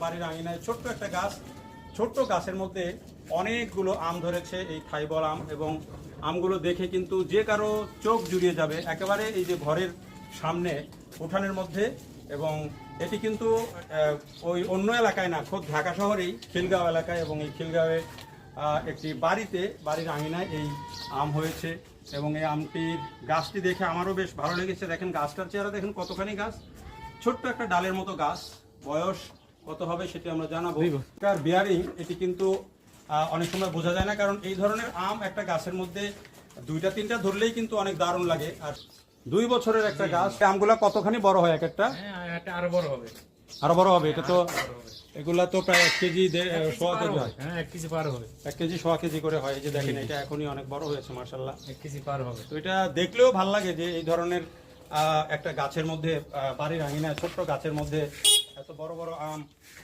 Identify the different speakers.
Speaker 1: বাড়ির আঙিনায় ছোট্ট একটা গাছ, ছোট্ট গাছের মধ্যে অনেকগুলো আম ধরেছে, এই থাইবল আম। এবং আমগুলো দেখে কিন্তু যে কারো চোখ জুড়িয়ে যাবে, একেবারে এই যে ঘরের সামনে উঠানের মধ্যে। এবং এটি কিন্তু ওই অন্য এলাকায় না, খোদ ঢাকা শহরেই খিলগাঁও এলাকায়, এবং এই খিলগাঁওয়ে একটি বাড়িতে, বাড়ির আঙিনায় এই আম হয়েছে। এবং এই আমটির গাছটি দেখে আমারও বেশ ভালো লেগেছে। দেখেন গাছটার চেহারা দেখেন, কতখানি গাছ, ছোট্ট একটা ডালের মতো গাছ। বয়স কত হবে সেটি আমরা জানাবো। তার বিয়ারিং এটি কিন্তু অনেক সময় বোঝা যায় না, কারণ এই ধরনের আম একটা গাছের মধ্যে দুইটা তিনটা ধরলেই কিন্তু অনেক দারুণ লাগে। আর 2 বছরের একটা গাছ, আমগুলা কতখানি বড় হয় এক একটা?
Speaker 2: আরো বড় হবে,
Speaker 1: আরো বড় হবে। এটা তো এগুলা তো প্রায় 1 কেজি 1.5 কেজি হয়।
Speaker 2: হ্যাঁ 1 কেজি পার হবে,
Speaker 1: 1 কেজি 1.5 কেজি করে হয়। এই যে দেখেন, এটা এখনই অনেক বড় হয়েছে মাশাআল্লাহ।
Speaker 2: 1 কেজি পার হবে।
Speaker 1: তো এটা দেখলেও ভাল লাগে যে এই ধরনের একটা গাছের মধ্যে, বাড়ির আঙিনায় ছোট্ট গাছের মধ্যে এত বড় বড় আম